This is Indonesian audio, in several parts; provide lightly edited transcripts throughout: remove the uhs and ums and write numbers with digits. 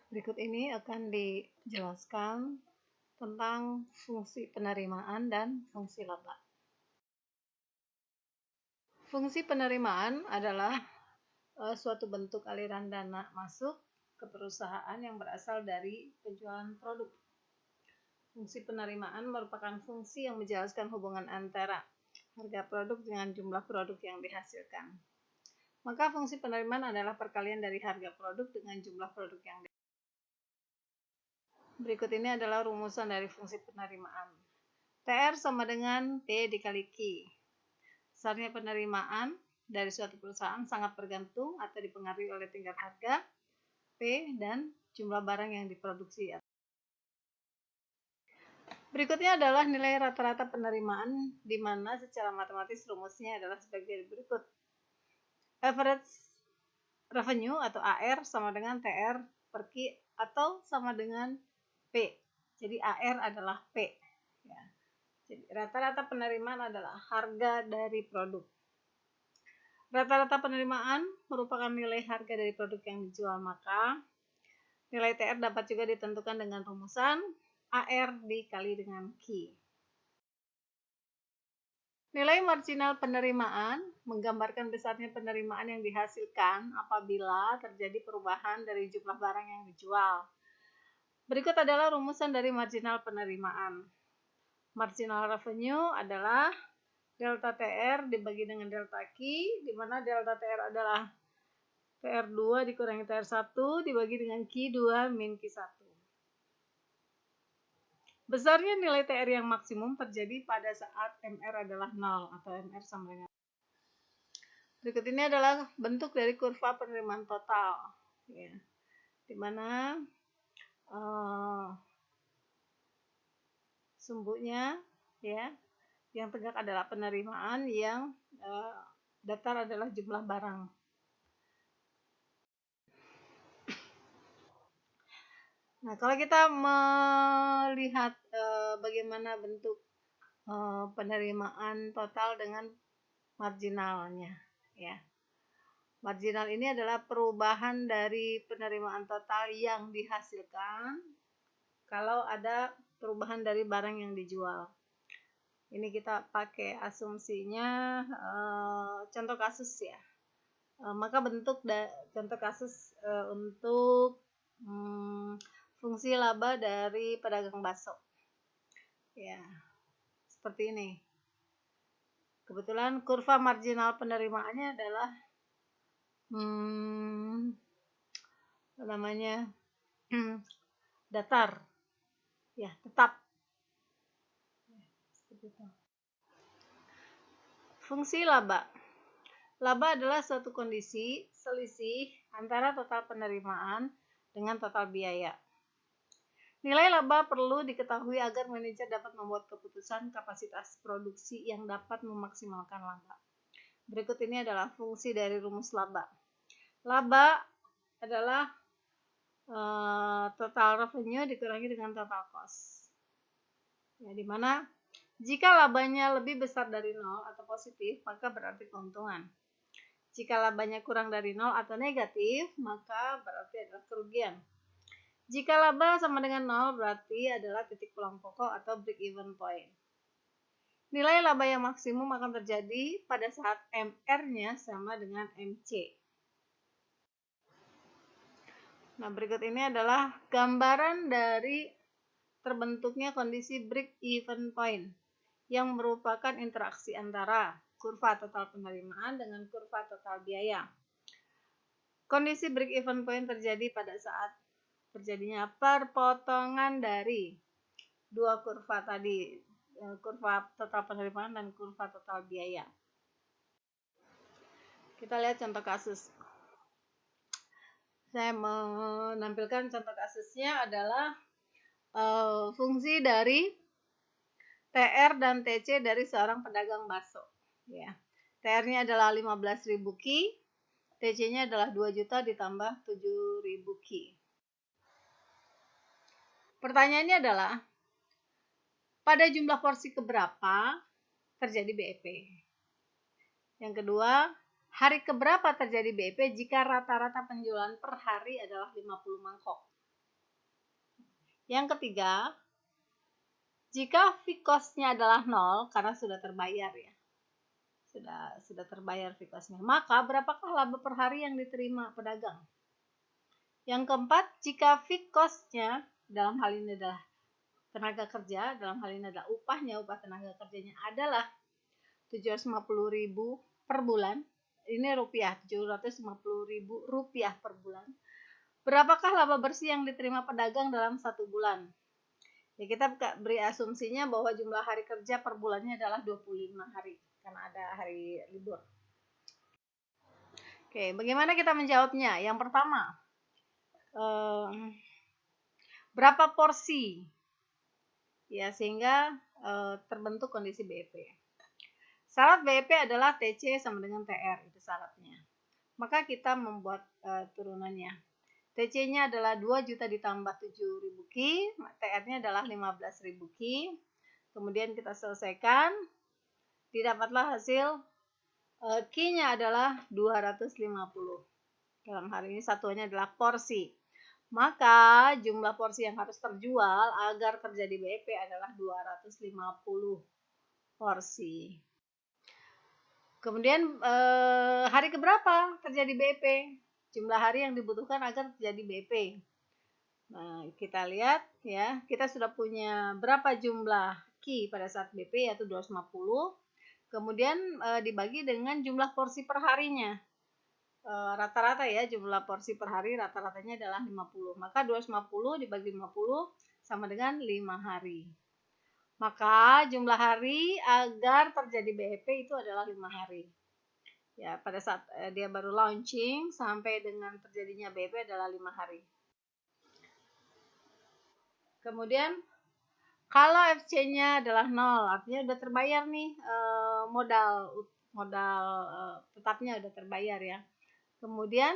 Berikut ini akan dijelaskan tentang fungsi penerimaan dan fungsi laba. Fungsi penerimaan adalah suatu bentuk aliran dana masuk ke perusahaan yang berasal dari penjualan produk. Fungsi penerimaan merupakan fungsi yang menjelaskan hubungan antara harga produk dengan jumlah produk yang dihasilkan. Maka fungsi penerimaan adalah perkalian dari harga produk dengan jumlah produk yang dihasilkan. Berikut ini adalah rumusan dari fungsi penerimaan. TR sama dengan P dikali Q. Besarnya penerimaan dari suatu perusahaan sangat bergantung atau dipengaruhi oleh tingkat harga, P, dan jumlah barang yang diproduksi. Berikutnya adalah nilai rata-rata penerimaan, di mana secara matematis rumusnya adalah sebagai berikut. Average revenue atau AR sama dengan TR per Q atau sama dengan P. Jadi AR adalah P. Ya. Jadi rata-rata penerimaan adalah harga dari produk. Rata-rata penerimaan merupakan nilai harga dari produk yang dijual, maka nilai TR dapat juga ditentukan dengan rumusan AR dikali dengan Q. Nilai marginal penerimaan menggambarkan besarnya penerimaan yang dihasilkan apabila terjadi perubahan dari jumlah barang yang dijual. Berikut adalah rumusan dari marginal penerimaan. Marginal revenue adalah delta TR dibagi dengan delta Q, di mana delta TR adalah TR2 dikurangi TR1 dibagi dengan Q2 min Q1. Besarnya nilai TR yang maksimum terjadi pada saat MR adalah 0 atau MR sama dengan. Berikut ini adalah bentuk dari kurva penerimaan total, ya, di mana sumbunya, ya, yang tegak adalah penerimaan, yang datar adalah jumlah barang. Nah, kalau kita melihat bagaimana bentuk penerimaan total dengan marginalnya, ya. Marginal ini adalah perubahan dari penerimaan total yang dihasilkan kalau ada perubahan dari barang yang dijual. Ini kita pakai asumsinya contoh kasus, ya. Maka bentuk contoh kasus untuk fungsi laba dari pedagang bakso, ya, seperti ini. Kebetulan kurva marginal penerimaannya adalah datar, ya, tetap. Fungsi laba. Laba adalah suatu kondisi selisih antara total penerimaan dengan total biaya. Nilai laba perlu diketahui agar manajer dapat membuat keputusan kapasitas produksi yang dapat memaksimalkan laba. Berikut ini adalah fungsi dari rumus laba. Laba adalah total revenue dikurangi dengan total cost. Ya, di mana jika labanya lebih besar dari 0 atau positif, maka berarti keuntungan. Jika labanya kurang dari 0 atau negatif, maka berarti adalah kerugian. Jika laba sama dengan 0, berarti adalah titik pulang pokok atau break even point. Nilai laba yang maksimum akan terjadi pada saat MR-nya sama dengan MC. Nah, berikut ini adalah gambaran dari terbentuknya kondisi break even point, yang merupakan interaksi antara kurva total penerimaan dengan kurva total biaya. Kondisi break even point terjadi pada saat terjadinya perpotongan dari dua kurva tadi, kurva total penerimaan dan kurva total biaya. Kita lihat contoh kasus. Saya menampilkan contoh kasusnya adalah fungsi dari TR dan TC dari seorang pedagang bakso, ya. TR-nya adalah 15.000 Q, TC-nya adalah 2 juta ditambah 7.000 Q. Pertanyaannya adalah, pada jumlah porsi keberapa terjadi BEP? Yang kedua, hari keberapa terjadi BEP jika rata-rata penjualan per hari adalah 50 mangkok? Yang ketiga, jika fixed cost-nya adalah 0 karena sudah terbayar ya. Sudah terbayar fixed cost-nya. Maka berapakah laba per hari yang diterima pedagang? Yang keempat, jika fixed cost-nya dalam hal ini adalah tenaga kerja, dalam hal ini adalah upahnya, upah tenaga kerjanya adalah 750.000 per bulan. Ini rupiah, 750.000 rupiah per bulan. Berapakah laba bersih yang diterima pedagang dalam 1 bulan? Ya, kita beri asumsinya bahwa jumlah hari kerja per bulannya adalah 25 hari karena ada hari libur. Oke, bagaimana kita menjawabnya? Yang pertama, berapa porsi? Ya, sehingga terbentuk kondisi BEP. Syarat BEP adalah TC sama dengan TR, itu syaratnya. Maka kita membuat turunannya. TC-nya adalah 2 juta ditambah 7.000 Ki, TR-nya adalah 15.000 Ki. Kemudian kita selesaikan, didapatlah hasil Ki-nya adalah 250. Dalam hal ini satuannya adalah porsi. Maka jumlah porsi yang harus terjual agar terjadi BEP adalah 250 porsi. Kemudian hari keberapa terjadi BEP? Jumlah hari yang dibutuhkan agar terjadi BEP. Nah, kita lihat ya, kita sudah punya berapa jumlah Ki pada saat BEP yaitu 250. Kemudian dibagi dengan jumlah porsi per harinya. Rata-rata ya, jumlah porsi per hari rata-ratanya adalah 50. Maka 250 dibagi 50 sama dengan 5 hari. Maka jumlah hari agar terjadi BEP itu adalah 5 hari. Ya, pada saat dia baru launching sampai dengan terjadinya BEP adalah 5 hari. Kemudian kalau FC-nya adalah 0, artinya udah terbayar nih modal tetapnya udah terbayar ya. Kemudian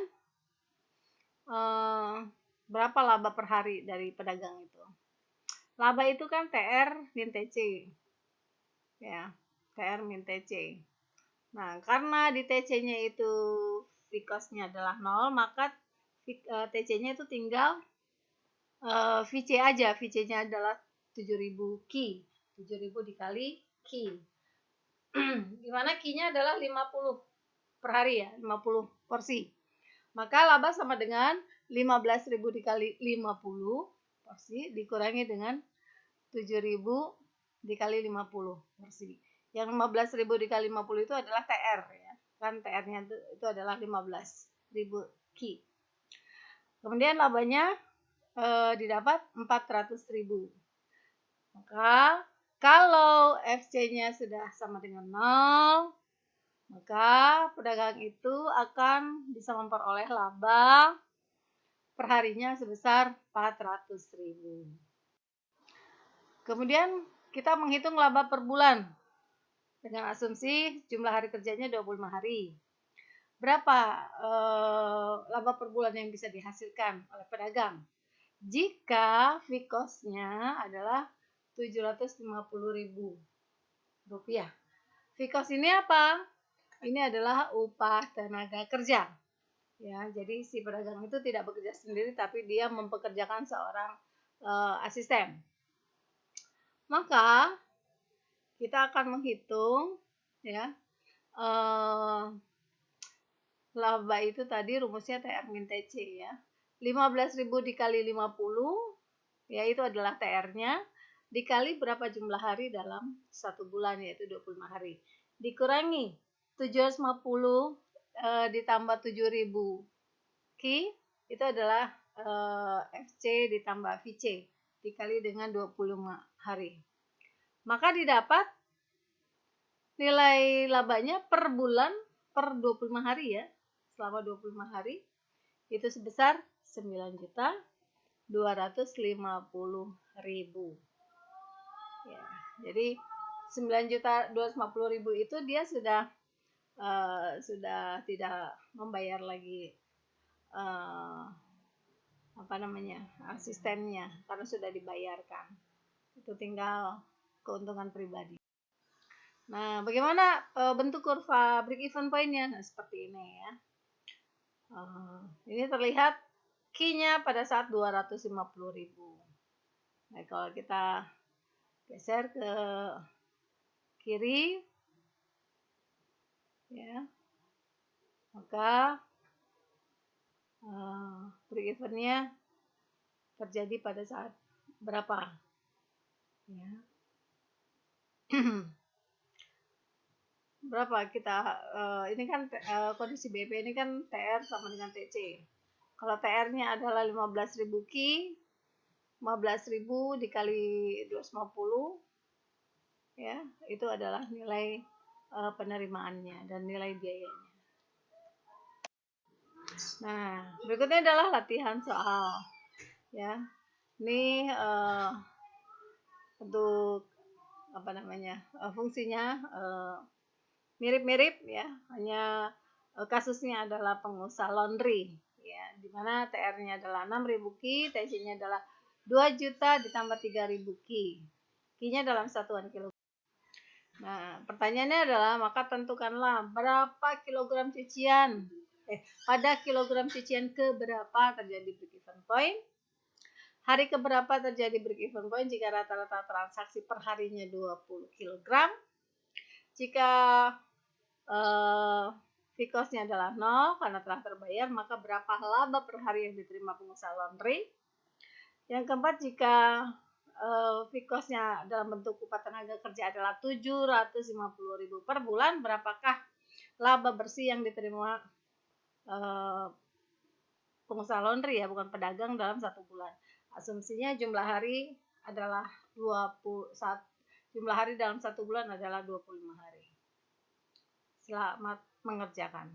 berapa laba per hari dari pedagang itu? Laba itu kan TR min TC. Ya, TR min TC. Nah, karena di TC-nya itu fixed cost-nya adalah 0, maka TC-nya itu tinggal VC aja. VC-nya adalah 7.000 Ki. 7.000 dikali Ki. Dimana Ki-nya adalah 50 per hari ya, 50 porsi. Maka laba sama dengan 15.000 dikali 50 porsi dikurangi dengan 7.000 dikali 50 porsi. Yang 15.000 dikali 50 itu adalah TR ya. Kan TR-nya itu adalah 15.000 Ki. Kemudian labanya didapat 400.000. Maka kalau FC-nya sudah sama dengan 0, maka pedagang itu akan bisa memperoleh laba perharinya sebesar 400.000. Kemudian kita menghitung laba per bulan dengan asumsi jumlah hari kerjanya 25 hari. Berapa laba per bulan yang bisa dihasilkan oleh pedagang? Jika fixed cost-nya adalah 750.000 rupiah. Fixed cost ini apa? Ini adalah upah tenaga kerja. Ya, jadi si pedagang itu tidak bekerja sendiri tapi dia mempekerjakan seorang asisten. Maka kita akan menghitung ya laba itu tadi rumusnya TR min TC ya. 15.000 dikali 50 ya itu adalah TR-nya dikali berapa jumlah hari dalam 1 bulan yaitu 25 hari. Dikurangi 750 ditambah 7.000 Ki itu adalah FC ditambah VC dikali dengan 25 hari. Maka didapat nilai labanya per bulan per 25 hari ya. Selama 25 hari itu sebesar 9.250.000. Ya, jadi 9.250.000 itu dia sudah tidak membayar lagi asistennya karena sudah dibayarkan. Itu tinggal keuntungan pribadi. Nah, bagaimana bentuk kurva break even point-nya? Nah, seperti ini ya. Ini terlihat Ki-nya pada saat 250.000. Nah, kalau kita geser ke kiri, ya, maka break even-nya terjadi pada saat berapa? Ya. Berapa kita ini kan kondisi BP ini kan TR sama dengan TC. Kalau TR-nya adalah 15.000 Ki, 15.000 dikali 250 ya, itu adalah nilai penerimaannya dan nilai biayanya. Nah, berikutnya adalah latihan soal ya. Ini untuk apa namanya? Fungsinya mirip-mirip ya, hanya kasusnya adalah pengusaha laundry ya, di mana TR-nya adalah 6.000 Ki, TC-nya adalah 2 juta ditambah 3.000 Ki. Ki-nya dalam satuan kilogram. Nah, pertanyaannya adalah maka tentukanlah berapa kilogram cucian pada kilogram cucian ke berapa terjadi break even point. Hari keberapa terjadi break even point jika rata-rata transaksi per harinya 20 kg. Jika fee cost-nya adalah 0 karena telah terbayar, maka berapa laba per hari yang diterima pengusaha laundry. Yang keempat, jika fee cost-nya dalam bentuk upah tenaga kerja adalah 750.000 per bulan, berapakah laba bersih yang diterima pengusaha laundry ya, bukan pedagang dalam 1 bulan. Asumsinya jumlah hari adalah 21, jumlah hari dalam 1 bulan adalah 25 hari. Selamat mengerjakan.